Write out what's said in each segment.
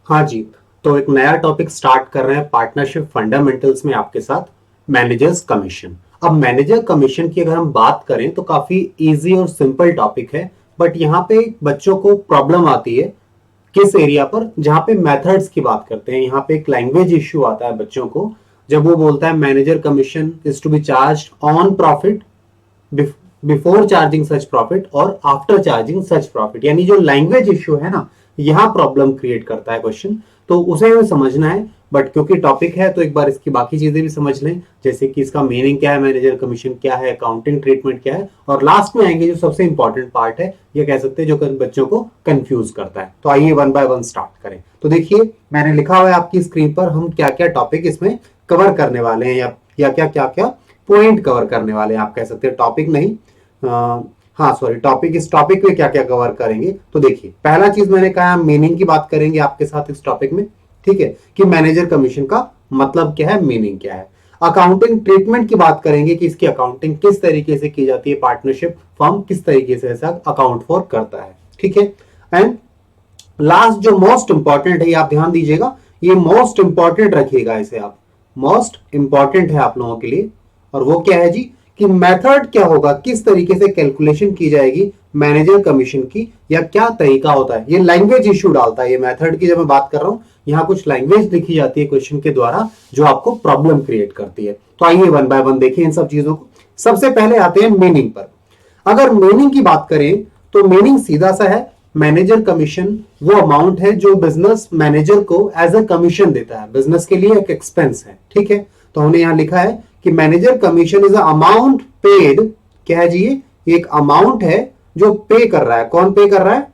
हाँ जी। तो एक नया टॉपिक स्टार्ट कर रहे हैं पार्टनरशिप फंडामेंटल्स में आपके साथ, मैनेजर्स कमीशन। अब मैनेजर कमीशन की अगर हम बात करें तो काफी इजी और सिंपल टॉपिक है, बट यहाँ पे बच्चों को प्रॉब्लम आती है किस एरिया पर, जहाँ पे मेथड्स की बात करते हैं। यहाँ पे एक लैंग्वेज इश्यू आता है बच्चों को, जब वो बोलता है manager commission is to be charge on profit, before charging such profit और आफ्टर चार्जिंग सच प्रॉफिट। यानी जो लैंग्वेज इश्यू है ना, यहां प्रॉब्लम क्रिएट करता है क्वेश्चन, तो उसे हमें समझना है। बट क्योंकि टॉपिक है तो एक बार इसकी बाकी चीजें भी समझ लें, जैसे कि इसका मीनिंग क्या है, मैनेजर कमीशन क्या है, अकाउंटिंग ट्रीटमेंट क्या है, और लास्ट में आएंगे जो सबसे इंपॉर्टेंट पार्ट है, ये कह सकते हैं जो बच्चों को कंफ्यूज करता है। तो आइए वन बाय वन स्टार्ट करें। तो देखिए मैंने लिखा हुआ है आपकी स्क्रीन पर, हम क्या क्या टॉपिक इसमें कवर करने वाले हैं, या क्या क्या क्या पॉइंट कवर करने वाले हैं। आप कह सकते हैं टॉपिक नहीं, हाँ सॉरी टॉपिक, इस टॉपिक में क्या क्या कवर करेंगे। तो देखिए पहला चीज मैंने कहा, मीनिंग की बात करेंगे आपके साथ इस टॉपिक में, ठीक है, कि मैनेजर कमीशन का मतलब क्या है, मीनिंग क्या है। अकाउंटिंग ट्रीटमेंट की बात करेंगे कि इसकी अकाउंटिंग किस तरीके से की जाती है, पार्टनरशिप फर्म किस तरीके से ऐसा अकाउंट फॉर करता है, ठीक है। एंड लास्ट जो मोस्ट इंपॉर्टेंट है, आप ध्यान दीजिएगा, ये मोस्ट इंपॉर्टेंट रखिएगा, इसे आप मोस्ट इंपॉर्टेंट है आप लोगों के लिए। और वो क्या है जी, कि मेथड क्या होगा, किस तरीके से कैलकुलेशन की जाएगी मैनेजर कमीशन की, या क्या तरीका होता है। ये लैंग्वेज इश्यू डालता है, ये मेथड की जब मैं बात कर रहा हूं, यहां कुछ लैंग्वेज लिखी जाती है क्वेश्चन के द्वारा जो आपको प्रॉब्लम क्रिएट करती है। तो आइए वन बाय वन देखें इन सब चीजों को। सबसे पहले आते हैं मीनिंग पर। अगर मीनिंग की बात करें तो मीनिंग सीधा सा है, मैनेजर कमीशन वो अमाउंट है जो बिजनेस मैनेजर को एज अ कमीशन देता है, बिजनेस के लिए एक एक्सपेंस है, ठीक है। तो हमने यहां लिखा है कि manager commission is amount paid, क्या है जी, ये एक अमाउंट है जो पे कर रहा है। कौन पे कर रहा है,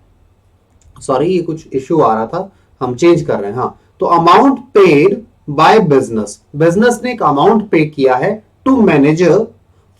सॉरी ये कुछ इश्यू आ रहा था, हम चेंज कर रहे हैं। हाँ, तो amount paid by business, business ने एक अमाउंट पे किया है to manager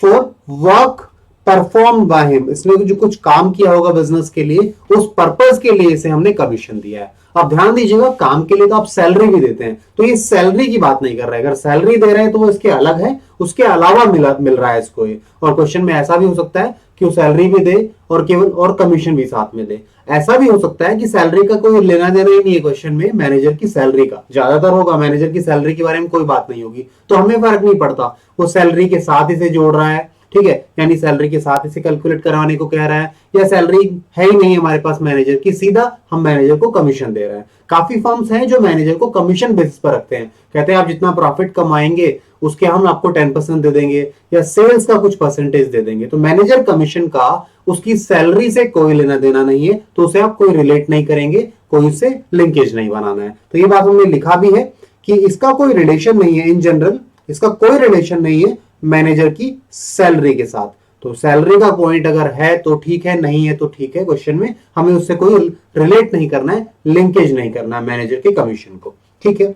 for work perform by him, इसने जो कुछ काम किया होगा बिजनेस के लिए, उस पर्पस के लिए इसे हमने कमीशन दिया है। अब ध्यान दीजिएगा, काम के लिए तो आप सैलरी भी देते हैं, तो ये सैलरी की बात नहीं कर रहा है। अगर सैलरी दे रहे हैं तो वो इसके अलग है, उसके अलावा मिल रहा है इसको ये। और क्वेश्चन में ऐसा भी हो सकता है कि वो सैलरी भी दे और केवल और कमीशन भी साथ में दे। ऐसा भी हो सकता है कि सैलरी का कोई लेना देना ही नहीं है क्वेश्चन में, मैनेजर की सैलरी का ज्यादातर होगा, मैनेजर की सैलरी के बारे में कोई बात नहीं होगी, तो हमें फर्क नहीं पड़ता, वो सैलरी के साथ इसे जोड़ रहा है, ठीक है, यानी सैलरी के साथ इसे कैलकुलेट करवाने को कह रहा है, या सैलरी है ही नहीं हमारे पास मैनेजर की, सीधा हम मैनेजर को कमीशन दे रहे हैं। काफी फर्म्स हैं जो मैनेजर को कमीशन बेसिस पर रखते हैं, कहते हैं आप जितना प्रॉफिट कमाएंगे उसके हम आपको 10% दे देंगे, या सेल्स का कुछ परसेंटेज दे देंगे। तो मैनेजर कमीशन का उसकी सैलरी से कोई लेना देना नहीं है, तो उसे आप कोई रिलेट नहीं करेंगे, कोई उससे लिंकेज नहीं बनाना है। तो ये बात हमने लिखा भी है कि इसका कोई रिलेशन नहीं है, इन जनरल इसका कोई रिलेशन नहीं है मैनेजर की सैलरी के साथ। तो सैलरी का पॉइंट अगर है तो ठीक है, नहीं है तो ठीक है, क्वेश्चन में हमें उससे कोई रिलेट नहीं करना है, लिंकेज नहीं करना है मैनेजर के कमीशन को, ठीक है।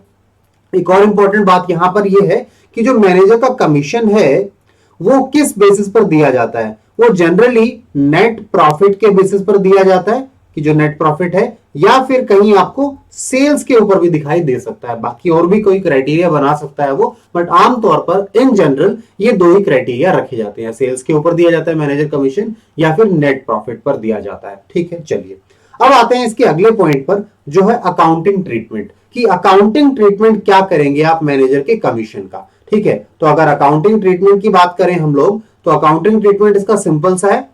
एक और इंपॉर्टेंट बात यहां पर यह है कि जो मैनेजर का कमीशन है वो किस बेसिस पर दिया जाता है, वो जनरली नेट प्रॉफिट के बेसिस पर दिया जाता है, कि जो नेट प्रॉफिट है, या फिर कहीं आपको सेल्स के ऊपर भी दिखाई दे सकता है, बाकी और भी कोई क्राइटेरिया बना सकता है वो, बट आमतौर पर इन जनरल ये दो ही क्राइटेरिया रखे जाते हैं, सेल्स के ऊपर दिया जाता है मैनेजर कमीशन, या फिर नेट प्रॉफिट पर दिया जाता है, ठीक है। चलिए अब आते हैं इसके अगले पॉइंट पर, जो है अकाउंटिंग ट्रीटमेंट, कि अकाउंटिंग ट्रीटमेंट क्या करेंगे आप मैनेजर के कमीशन का, ठीक है। तो अगर अकाउंटिंग ट्रीटमेंट की बात करें हम लोग, तो अकाउंटिंग ट्रीटमेंट इसका सिंपल सा है,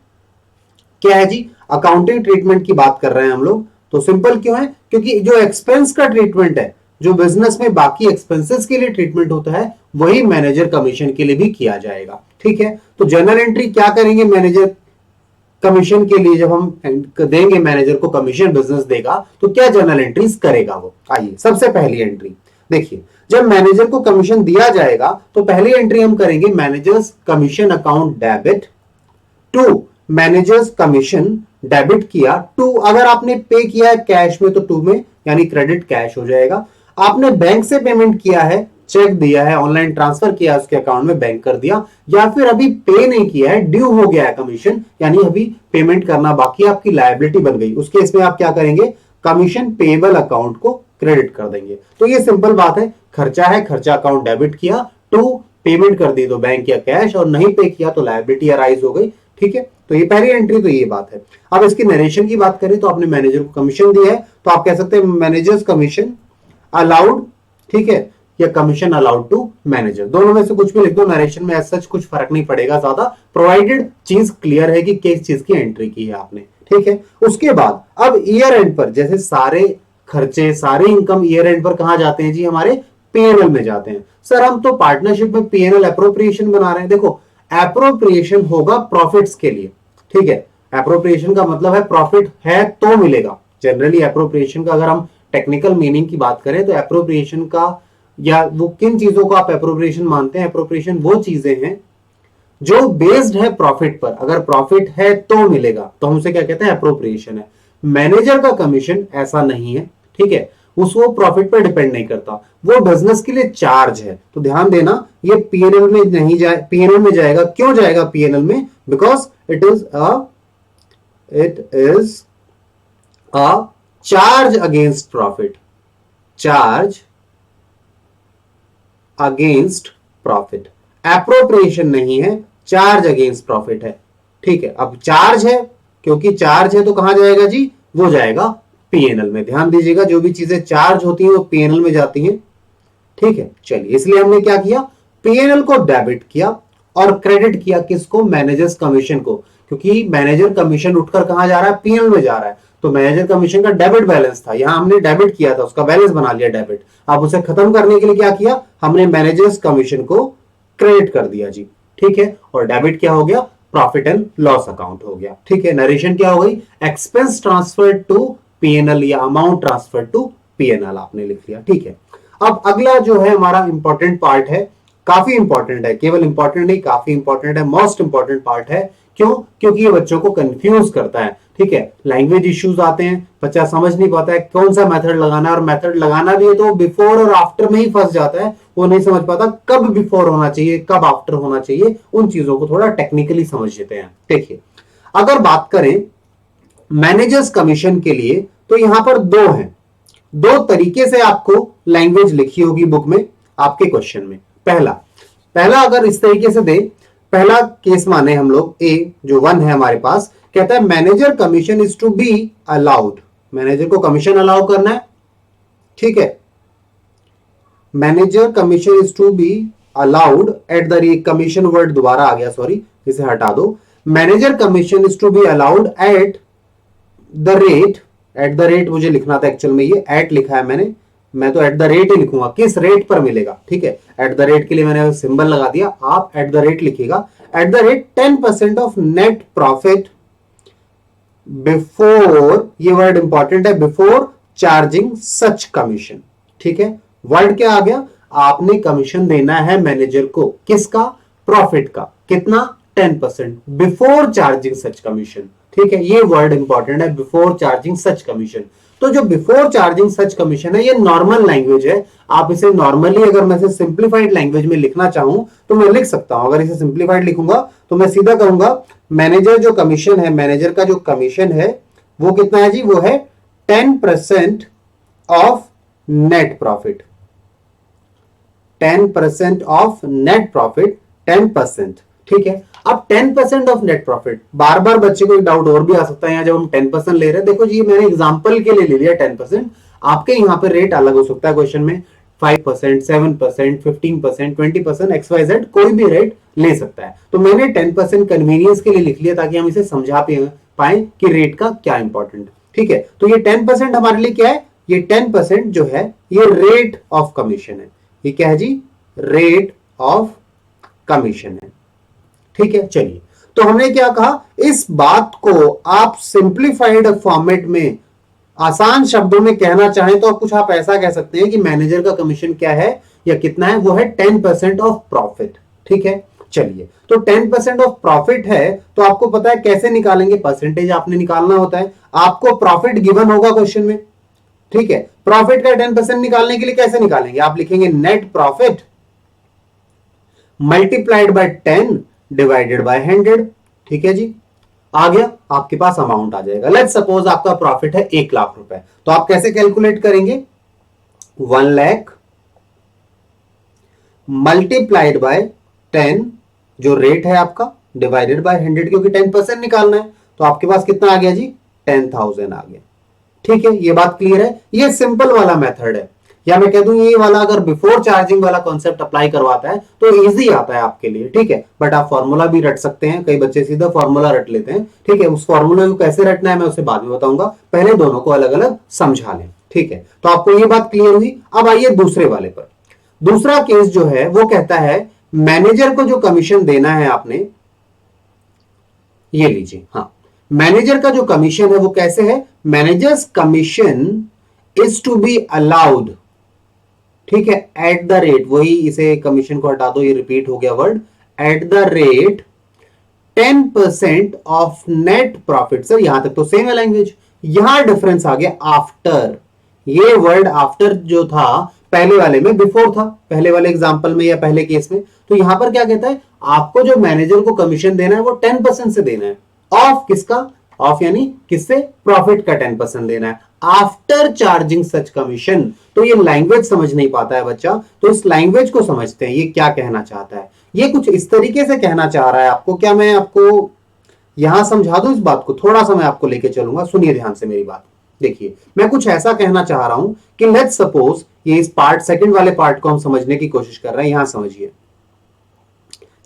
क्या है जी, अकाउंटिंग ट्रीटमेंट की बात कर रहे हैं हम लोग, तो सिंपल क्यों है, क्योंकि जो एक्सपेंस का ट्रीटमेंट है, जो बिजनेस में बाकी एक्सपेंसेस के लिए ट्रीटमेंट होता है, वही मैनेजर कमीशन के लिए भी किया जाएगा, ठीक है। तो जर्नल एंट्री क्या करेंगे मैनेजर कमीशन के लिए, जब हम देंगे मैनेजर को कमीशन, बिजनेस देगा तो क्या जर्नल एंट्रीज करेगा वो। आइए सबसे पहली एंट्री देखिए, जब मैनेजर को कमीशन दिया जाएगा तो पहली एंट्री हम करेंगे managers commission account debit to managers commission, debit किया टू, अगर आपने पे किया है कैश में तो टू में, यानी क्रेडिट कैश हो जाएगा। आपने बैंक से पेमेंट किया है, चेक दिया है, ऑनलाइन ट्रांसफर किया उसके अकाउंट में, बैंक कर दिया, या फिर अभी पे नहीं किया है, ड्यू हो गया है कमीशन, यानी अभी पेमेंट करना बाकी, आपकी लायबिलिटी बन गई, उसके इसमें आप क्या करेंगे, कमीशन पेएबल अकाउंट को क्रेडिट कर देंगे। तो ये सिंपल बात है, खर्चा है, खर्चा अकाउंट डेबिट किया, टू पेमेंट कर दी तो बैंक या कैश, और नहीं पे किया तो लायबिलिटी अराइज हो गई, ठीक है, तो ये पहली एंट्री, तो ये बात है। अब इसकी नरेशन की बात करें तो आपने मैनेजर को कमीशन दिया है, तो आप कह सकते हैं मैनेजर्स कमीशन अलाउड, ठीक है, या कमीशन अलाउड टू मैनेजर, दोनों में से कुछ भी लिख दो, नरेशन में ऐसा कुछ फर्क नहीं पड़ेगा ज्यादा, प्रोवाइडेड चीज क्लियर है कि किस चीज की एंट्री की है आपने, ठीक है। उसके बाद अब ईयर एंड पर जैसे सारे खर्चे, सारे इनकम ईयर एंड पर कहां जाते हैं जी, हमारे पीएनएल में जाते हैं। सर हम तो पार्टनरशिप में पीएनएल अप्रोप्रिएशन बना रहे हैं, देखो एप्रोप्रिएशन होगा प्रॉफिट्स के लिए, ठीक है, एप्रोप्रिएशन का मतलब है प्रॉफिट है तो मिलेगा। जनरली एप्रोप्रिएशन का अगर हम टेक्निकल मीनिंग की बात करें तो एप्रोप्रिएशन का, या वो किन चीजों को आप एप्रोप्रिएशन मानते हैं, एप्रोप्रिएशन वो चीजें हैं जो बेस्ड है प्रॉफिट पर, अगर प्रॉफिट है तो मिलेगा, तो हम उसे क्या कहते हैं, एप्रोप्रिएशन है। मैनेजर का कमीशन ऐसा नहीं है, ठीक है, वो प्रॉफिट पर डिपेंड नहीं करता, वो बिजनेस के लिए चार्ज है। तो ध्यान देना ये पीएनएल में नहीं जाए, पीएनएल में जाएगा, क्यों जाएगा पीएनएल में, because it is a charge against profit, charge against profit, appropriation नहीं है, चार्ज अगेंस्ट प्रॉफिट है, ठीक है। अब चार्ज है, क्योंकि चार्ज है तो कहां जाएगा जी, वो जाएगा पीएनएल में। ध्यान दीजिएगा जो भी चीजें चार्ज होती हैं वो पीएनएल में जाती हैं, ठीक है। चलिए इसलिए हमने क्या किया, पीएनएल को डेबिट किया और क्रेडिट किया किसको, मैनेजर्स कमीशन को, क्योंकि मैनेजर कमीशन उठकर कहां जा रहा है, पीएनएल में जा रहा है। तो मैनेजर कमीशन का डेबिट बैलेंस था, यहां हमने डेबिट किया था, उसका बैलेंस बना लिया डेबिट। अब उसे खत्म करने के लिए क्या किया, हमने मैनेजर्स कमीशन को क्रेडिट कर दिया जी, ठीक है। और डेबिट क्या हो गया, प्रॉफिट एंड लॉस अकाउंट हो गया, ठीक है। नरेशन क्या हो गई, एक्सपेंस ट्रांसफर टू पीएनएल या अमाउंट ट्रांसफर टू पीएनएल आपने लिख लिया, ठीक है। अब अगला जो है हमारा इंपॉर्टेंट पार्ट है, काफी इंपॉर्टेंट है, केवल इंपॉर्टेंट नहीं काफी इंपॉर्टेंट है, मोस्ट इंपॉर्टेंट पार्ट है। क्यों, क्योंकि ये बच्चों को कंफ्यूज करता है, ठीक है। लैंग्वेज इश्यूज आते हैं, बच्चा समझ नहीं पाता है कौन सा मेथड लगाना है, और मेथड लगाना भी है तो बिफोर और आफ्टर में ही फंस जाता है, वो नहीं समझ पाता कब बिफोर होना चाहिए, कब आफ्टर होना चाहिए, उन चीजों को थोड़ा टेक्निकली समझ लेते हैं। देखिए अगर बात करें मैनेजर्स कमीशन के लिए तो यहां पर दो हैं, दो तरीके से आपको लैंग्वेज लिखी होगी बुक में आपके क्वेश्चन में। पहला अगर इस तरीके से दे, पहला केस माने हम लोग ए जो 1 है हमारे पास, कहता है manager commission is to be allowed, manager को कमीशन अलाउ करना है, ठीक है। Manager commission is to be allowed at the rate, commission word दोबारा आ गया, सॉरी इसे हटा दो। Manager commission is to be allowed at the rate, at the rate मुझे लिखना था एक्चुअल में, ये एट लिखा है मैंने, मैं तो एट द रेट ही लिखूंगा, किस रेट पर मिलेगा, ठीक है। एट द रेट के लिए मैंने सिंबल लगा दिया, आप एट द रेट लिखिएगा, eight the rate 10% of net profit before, ये वर्ड इंपॉर्टेंट है, बिफोर चार्जिंग सच कमीशन, ठीक है। वर्ड क्या आ गया, आपने कमीशन देना है मैनेजर को, किसका, प्रॉफिट का, कितना 10% बिफोर चार्जिंग सच कमीशन, ठीक है। ये वर्ड इंपॉर्टेंट है, बिफोर चार्जिंग सच कमीशन। तो जो बिफोर चार्जिंग सच कमीशन है ये नॉर्मल लैंग्वेज है, आप इसे नॉर्मली अगर मैं इसे सिंप्लीफाइड लैंग्वेज में लिखना चाहूं तो मैं लिख सकता हूं। अगर इसे सिंप्लीफाइड लिखूंगा तो मैं सीधा कहूंगा मैनेजर जो कमीशन है, मैनेजर का जो कमीशन है वो कितना है जी, वो है 10% of net profit, 10% of net profit, 10%, ठीक है। अब 10% ऑफ नेट प्रॉफिट, बार बार बच्चे को एक डाउट और भी आ सकता है यहाँ जब हम 10% ले रहे हैं, देखो जी मैंने एग्जांपल के लिए ले लिया 10%, आपके यहाँ पे रेट अलग हो सकता है क्वेश्चन में, 5%, 7%, 15%, 20%, XYZ कोई भी रेट ले सकता है। तो मैंने 10% कन्वीनियंस के लिए लिख लिया ताकि हम इसे समझा पाए कि रेट का क्या इंपॉर्टेंट, ठीक है। तो ये 10% हमारे लिए क्या है, ये 10% जो है ये रेट ऑफ कमीशन है, ये क्या है जी, रेट ऑफ कमीशन है, ठीक है। चलिए तो हमने क्या कहा, इस बात को आप सिंप्लीफाइड फॉर्मेट में आसान शब्दों में कहना चाहें तो कुछ आप ऐसा कह सकते हैं कि मैनेजर का कमीशन क्या है या कितना है, वो है 10% ऑफ प्रॉफिट, ठीक है। चलिए तो 10% ऑफ प्रॉफिट है तो आपको पता है कैसे निकालेंगे, परसेंटेज आपने निकालना होता है, आपको प्रॉफिट गिवन होगा क्वेश्चन में, ठीक है। प्रॉफिट का 10% निकालने के लिए कैसे निकालेंगे, आप लिखेंगे net profit multiplied by 10 divided by 100, ठीक है जी। आ गया आपके पास अमाउंट आ जाएगा। लेट्स सपोज आपका प्रॉफिट है 1 लाख रुपए, तो आप कैसे कैलकुलेट करेंगे, 1 लाख मल्टीप्लाइड बाय 10 जो रेट है आपका डिवाइडेड बाय 100, क्योंकि 10% निकालना है, तो आपके पास कितना आ गया जी, 10,000 आ गया। ठीक है, ये बात क्लियर है। ये सिंपल वाला मेथड है, या मैं कह दूं ये वाला अगर बिफोर चार्जिंग वाला कॉन्सेप्ट अप्लाई करवाता है तो इजी आता है आपके लिए। ठीक है, बट आप फॉर्मूला भी रट सकते हैं, कई बच्चे सीधा फॉर्मूला रट लेते हैं। ठीक है, उस फॉर्मूला को कैसे रटना है मैं उसे बाद में बताऊंगा, पहले दोनों को अलग अलग समझा लें। ठीक है, तो आपको ये बात क्लियर हुई। अब आइए दूसरे वाले पर। दूसरा केस जो है वो कहता है मैनेजर को जो कमीशन देना है आपने, ये लीजिए, हाँ, मैनेजर का जो कमीशन है वो कैसे है, managers commission is to be allowed, ठीक है, एट द रेट, वही इसे कमीशन को हटा दो, ये रिपीट हो गया word, eight the rate 10% of net profit. Sir यहां तक तो सेम है लैंग्वेज, यहां डिफरेंस आ गया आफ्टर। ये वर्ड आफ्टर जो था पहले वाले में बिफोर था, पहले वाले एग्जांपल में या पहले केस में, तो यहां पर क्या कहता है, आपको जो मैनेजर को कमीशन देना है वो 10% से देना है। ऑफ किसका, ऑफ यानी किससे, प्रॉफिट का 10% देना है आफ्टर चार्जिंग सच कमीशन। तो ये लैंग्वेज समझ नहीं पाता है बच्चा, तो इस लैंग्वेज को समझते हैं ये क्या कहना चाहता है। ये कुछ इस तरीके से कहना चाह रहा है आपको, क्या मैं आपको यहां समझा दूं इस बात को, थोड़ा सा मैं आपको लेके चलूंगा, सुनिए ध्यान से मेरी बात। देखिए मैं कुछ ऐसा कहना चाह रहा हूं कि लेट्स सपोज, ये इस पार्ट सेकंड वाले पार्ट को हम समझने की कोशिश कर रहे हैं, यहां समझिए,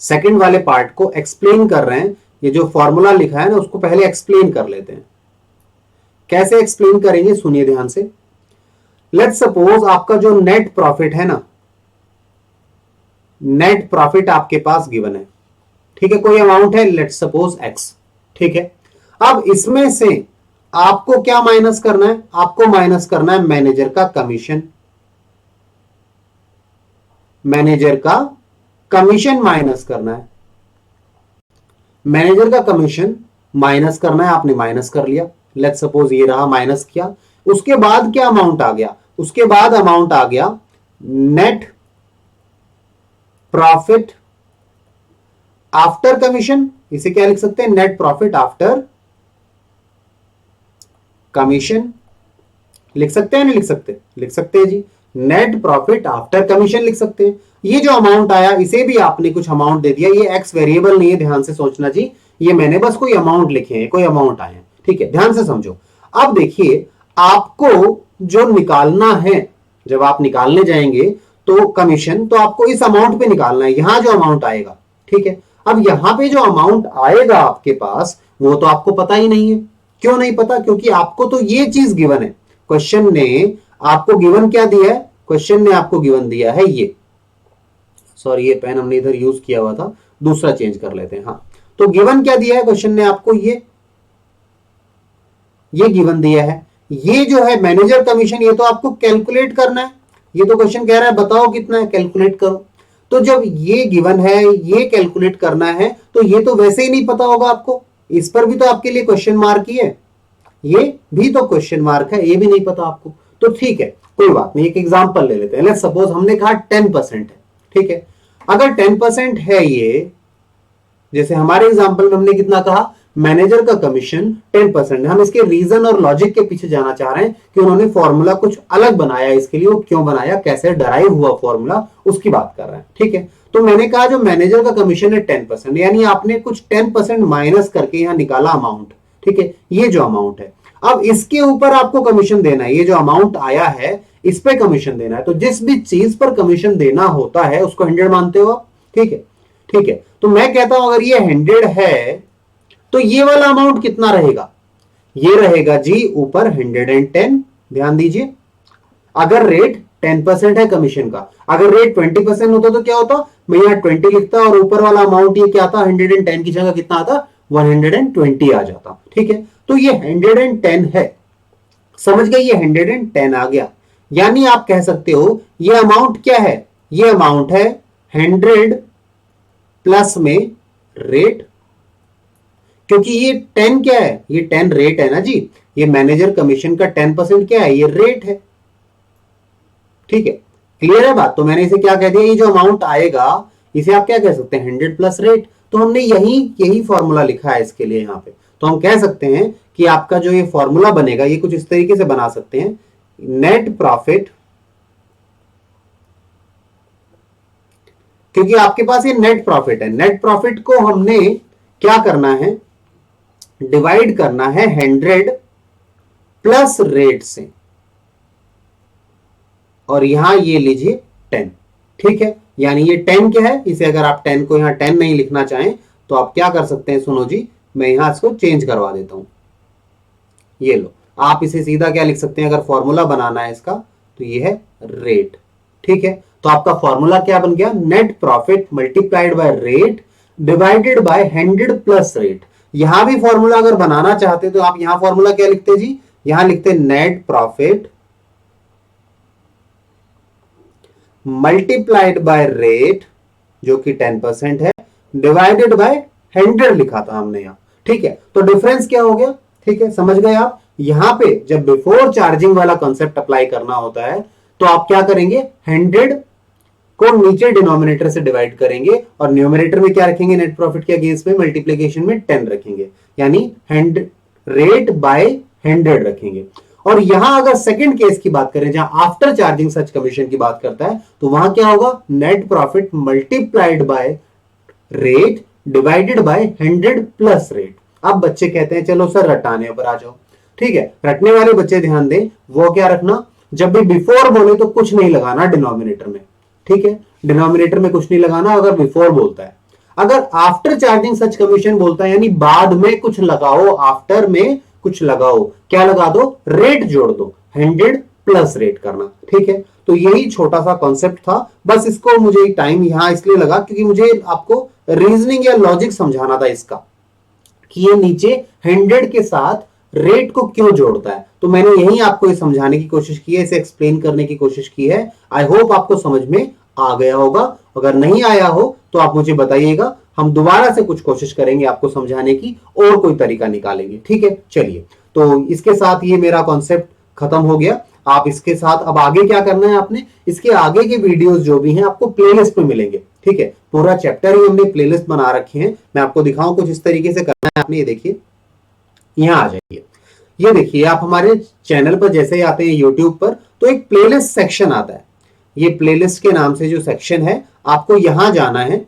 सेकंड वाले पार्ट को एक्सप्लेन कर रहे हैं। ये जो फॉर्मूला लिखा है ना उसको पहले एक्सप्लेन कर लेते हैं। कैसे एक्सप्लेन करेंगे, सुनिए ध्यान से। लेट्स सपोज आपका जो नेट प्रॉफिट है ना, नेट प्रॉफिट आपके पास गिवन है, ठीक है, कोई अमाउंट है, लेट्स सपोज एक्स। ठीक है, अब इसमें से आपको क्या माइनस करना है, आपको माइनस करना है मैनेजर का कमीशन, मैनेजर का कमीशन माइनस करना है, मैनेजर का कमीशन माइनस करना है, आपने माइनस कर लिया, लेट्स सपोज ये रहा, माइनस किया। उसके बाद क्या अमाउंट आ गया, उसके बाद अमाउंट आ गया नेट प्रॉफिट आफ्टर कमीशन, इसे क्या लिख सकते हैं, नेट प्रॉफिट आफ्टर कमीशन, लिख सकते हैं नहीं लिख सकते, लिख सकते हैं जी, नेट प्रॉफिट आफ्टर कमीशन लिख सकते हैं। ये जो अमाउंट आया इसे भी आपने कुछ अमाउंट दे दिया, ये एक्स वेरिएबल नहीं है, ध्यान से सोचना जी, ये मैंने बस कोई अमाउंट लिखे हैं, कोई अमाउंट आए हैं। ठीक है, ध्यान से समझो। अब देखिए आपको जो निकालना है, जब आप निकालने जाएंगे तो कमीशन, तो आपको इस अमाउंट पे निकालना है, यहां जो अमाउंट आएगा। ठीक है, अब यहां पे जो अमाउंट आएगा आपके पास वो तो आपको पता ही नहीं है। क्यों नहीं पता, क्योंकि आपको तो ये चीज गिवन है, क्वेश्चन ने आपको गिवन क्या दिया है, क्वेश्चन ने आपको गिवन दिया है ये, सॉरी ये पेन हमने इधर यूज किया हुआ था, दूसरा चेंज कर लेते हैं। हाँ, तो गिवन क्या दिया है क्वेश्चन ने आपको, ये गिवन दिया है, ये जो है मैनेजर कमीशन, ये तो आपको कैलकुलेट करना है, ये तो क्वेश्चन कह रहा है बताओ कितना है, कैलकुलेट करो। तो जब ये गिवन है, ये कैलकुलेट करना है, तो ये तो वैसे ही नहीं पता होगा आपको, इस पर भी तो आपके लिए क्वेश्चन मार्क ही है, ये भी तो क्वेश्चन मार्क है, ये भी नहीं पता आपको। तो ठीक है, कोई बात नहीं, एक एग्जांपल ले लेते हैं। लेट्स सपोज हमने कहा 10% है। ठीक है, अगर 10% है ये, जैसे हमारे एग्जांपल में हमने कितना कहा, मैनेजर का कमीशन 10% है। हम इसके रीजन और लॉजिक के पीछे जाना चाह रहे हैं कि उन्होंने फॉर्मूला कुछ अलग बनाया, इसके लिए वो क्यों बनाया, कैसे डराइव हुआ फॉर्मूला, उसकी बात कर रहे हैं। ठीक है, तो मैंने कहा जो मैनेजर का कमीशन है 10%, यानी आपने कुछ 10% माइनस करके यहां निकाला अमाउंट। ठीक है, ये जो अमाउंट है, अब इसके ऊपर आपको कमीशन देना है, ये जो अमाउंट आया है इस पे कमीशन देना है। तो जिस भी चीज पर कमीशन देना होता है उसको 100 मानते हो आप। ठीक है, ठीक है, तो मैं कहता हूं अगर ये 100 है तो ये वाला अमाउंट कितना रहेगा, ये रहेगा जी ऊपर 110। ध्यान दीजिए, अगर रेट 10% है कमीशन का, अगर रेट 20% होता तो क्या होता, मैं यहां 20 लिखता और ऊपर वाला अमाउंट ये क्या था, 110 की जगह कितना आता, 120 आ जाता। ठीक है, तो ये 110 है, समझ गए, ये 110 आ गया। यानी आप कह सकते हो ये अमाउंट क्या है, ये अमाउंट है 100 प्लस में रेट, क्योंकि ये 10 क्या है, ये 10 रेट है ना जी, ये मैनेजर कमीशन का 10% क्या है, ये रेट है। ठीक है, क्लियर है बात। तो मैंने इसे क्या कह दिया, ये जो अमाउंट आएगा इसे आप क्या कह सकते हैं, 100 प्लस रेट। तो हमने यही फॉर्मूला लिखा है इसके लिए यहां पे। तो हम कह सकते हैं कि आपका जो ये फॉर्मूला बनेगा ये कुछ इस तरीके से बना सकते हैं, नेट प्रॉफिट, क्योंकि आपके पास ये नेट प्रॉफिट है, नेट प्रॉफिट को हमने क्या करना है, डिवाइड करना है 100 प्लस रेट से, और यहां ये लीजिए 10। ठीक है, यानी ये 10 क्या है, इसे अगर आप 10 को यहां 10 नहीं लिखना चाहें तो आप क्या कर सकते हैं, सुनो जी, मैं यहां इसको चेंज करवा देता हूं। ये लो, आप इसे सीधा क्या लिख सकते हैं, अगर फॉर्मूला बनाना है इसका तो ये है रेट। ठीक है, तो आपका फॉर्मूला क्या बन गया, net profit multiplied by rate divided by 100 plus rate. यहां भी फॉर्मूला अगर बनाना चाहते तो आप यहां फॉर्मूला क्या लिखते जी, यहां लिखते net profit multiplied by rate जो कि 10% है, डिवाइडेड बाय 100 लिखा था हमने यहां। ठीक है, तो डिफरेंस क्या हो गया, ठीक है, समझ गए आप। यहां पे जब बिफोर चार्जिंग वाला कॉन्सेप्ट अप्लाई करना होता है तो आप क्या करेंगे, 100 को नीचे डिनोमिनेटर से डिवाइड करेंगे और न्यूमरेटर में क्या रखेंगे, नेट प्रॉफिट के अगेंस्ट में मल्टीप्लीकेशन में 10 रखेंगे, यानी 100 रेट बाय 100 रखेंगे। और यहां अगर सेकंड केस की बात करें जहां आफ्टर चार्जिंग सच कमीशन की बात करता है तो वहां क्या होगा, net profit multiplied by rate divided by 100 plus rate. अब बच्चे कहते हैं चलो सर रटाने पर आ जाओ। ठीक है, रटने वाले बच्चे ध्यान दें, वो क्या रखना, जब भी बिफोर बोले तो कुछ नहीं लगाना डिनोमिनेटर में। ठीक है, डिनोमिनेटर में कुछ नहीं लगाना अगर बिफोर बोलता है। अगर आफ्टर चार्जिंग सच कमीशन बोलता है यानी बाद में कुछ लगाओ, आफ्टर में कुछ लगाओ, क्या लगा दो, रेट जोड़ दो, 100 प्लस रेट करना। ठीक है, तो यही छोटा सा कॉन्सेप्ट था, बस इसको मुझे टाइम यहां इसलिए लगा क्योंकि मुझे आपको रीजनिंग या लॉजिक समझाना था इसका, कि ये नीचे 100 के साथ रेट को क्यों जोड़ता है। तो मैंने यही आपको ये समझाने की कोशिश की है, इसे एक्सप्लेन करने की कोशिश की है। आई होप आपको समझ में आ गया होगा, अगर नहीं आया हो तो आप मुझे बताइएगा, हम दोबारा से कुछ कोशिश करेंगे आपको समझाने की और कोई तरीका निकालेंगे। ठीक है, चलिए, तो इसके साथ ये मेरा कॉन्सेप्ट खत्म हो गया। आप इसके साथ अब आगे क्या करना है, आपने इसके आगे के वीडियोस जो भी हैं आपको प्लेलिस्ट में मिलेंगे। ठीक है, पूरा चैप्टर ही हमने प्लेलिस्ट बना रखे हैं, मैं आपको दिखाऊं कुछ इस तरीके से करना है आपने। ये देखिए, यहां आ जाइए, ये देखिए आप हमारे चैनल पर जैसे ही आते हैं यूट्यूब पर तो एक प्लेलिस्ट सेक्शन आता है। ये प्लेलिस्ट के नाम से जो सेक्शन है, आपको यहां जाना है,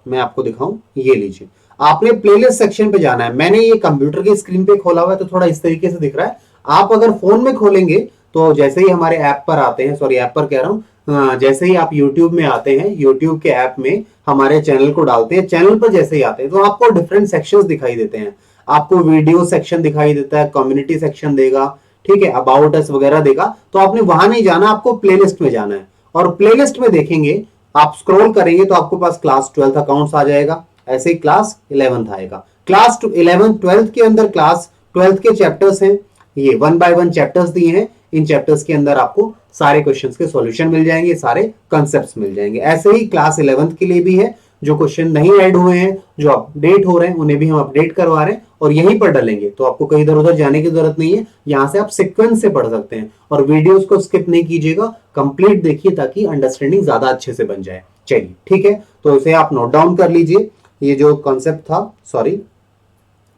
मैं आपको दिखाऊं, ये लीजिए, आपने प्लेलिस्ट सेक्शन पे जाना है। मैंने ये कंप्यूटर की स्क्रीन पे खोला हुआ है तो थोड़ा इस तरीके से दिख रहा है। आप अगर फोन में खोलेंगे तो जैसे ही हमारे ऐप पर आते हैं, सॉरी ऐप पर कह रहा हूं, जैसे ही आप यूट्यूब में आते हैं, यूट्यूब के ऐप में हमारे चैनल को डालते हैं, चैनल पर जैसे ही आते हैं तो आपको डिफरेंट सेक्शंस दिखाई देते हैं। आपको वीडियो सेक्शन दिखाई देता है, कम्युनिटी सेक्शन देगा, ठीक है, अबाउट अस वगैरह देगा। तो आपने वहां नहीं जाना, आपको प्लेलिस्ट में जाना है। और प्लेलिस्ट में देखेंगे, आप स्क्रॉल करेंगे तो आपके पास क्लास 12th अकाउंट्स आ जाएगा, ऐसे ही क्लास 11th आएगा। क्लास 11th 12th के अंदर क्लास 12th के चैप्टर्स हैं, ये 1 बाय 1 चैप्टर्स दिए हैं। इन चैप्टर्स के अंदर आपको सारे क्वेश्चंस के सॉल्यूशन मिल जाएंगे, सारे कंसेप्ट्स मिल जाएंगे। ऐसे ही क्लास 11th के लिए भी है, जो क्वेश्चन नहीं ऐड हुए हैं, जो अपडेट हो रहे हैं, उन्हें भी हम अपडेट करवा रहे हैं और यहीं पर डालेंगे। तो आपको कहीं इधर उधर जाने की जरूरत नहीं है, यहां से आप सीक्वेंस से पढ़ सकते हैं। और वीडियोस को स्किप नहीं कीजिएगा, कंप्लीट देखिए ताकि अंडरस्टैंडिंग ज्यादा अच्छे से बन जाए। चलिए ठीक है, तो इसे आप नोट डाउन कर लीजिए। ये जो कॉन्सेप्ट था, सॉरी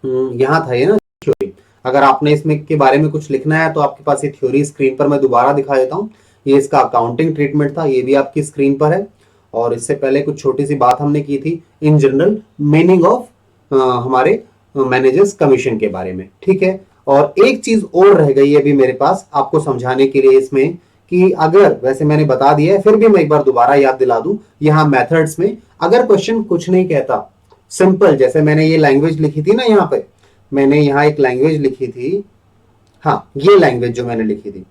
यहां था ये ना थ्योरी, अगर आपने इसमें के बारे में कुछ लिखना है तो आपके पास ये थ्योरी स्क्रीन पर मैं दोबारा दिखा देता हूँ। ये इसका अकाउंटिंग ट्रीटमेंट था, ये भी आपकी स्क्रीन पर है। और इससे पहले कुछ छोटी सी बात हमने की थी इन जनरल मीनिंग ऑफ हमारे मैनेजर्स कमीशन के बारे में। ठीक है, और एक चीज और रह गई है अभी मेरे पास आपको समझाने के लिए इसमें, कि अगर वैसे मैंने बता दिया है फिर भी मैं एक बार दोबारा याद दिला दूं, यहां मेथड्स में अगर क्वेश्चन कुछ नहीं कहता, सिंपल, जैसे मैंने ये लैंग्वेज लिखी थी ना, यहाँ पे मैंने यहाँ एक लैंग्वेज लिखी थी, हाँ ये लैंग्वेज जो मैंने लिखी थी,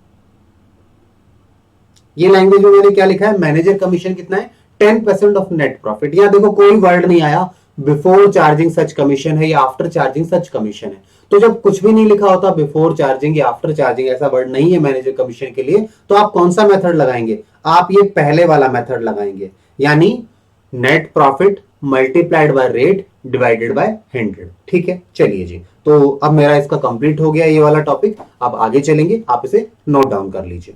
ये लैंग्वेज में मैंने क्या लिखा है, मैनेजर कमीशन कितना है, 10% ऑफ नेट प्रॉफिट। यहां देखो कोई वर्ड नहीं आया बिफोर चार्जिंग सच कमीशन है या आफ्टर चार्जिंग सच कमीशन है। तो जब कुछ भी नहीं लिखा होता बिफोर चार्जिंग या आफ्टर चार्जिंग, ऐसा वर्ड नहीं है मैनेजर कमीशन के लिए, तो आप कौन सा मेथड लगाएंगे, आप ये पहले वाला मेथड लगाएंगे, यानी net profit multiplied by rate divided by 100। ठीक है, चलिए जी, तो अब मेरा इसका कंप्लीट हो गया ये वाला टॉपिक। अब आगे चलेंगे, आप इसे नोट डाउन कर लीजिए।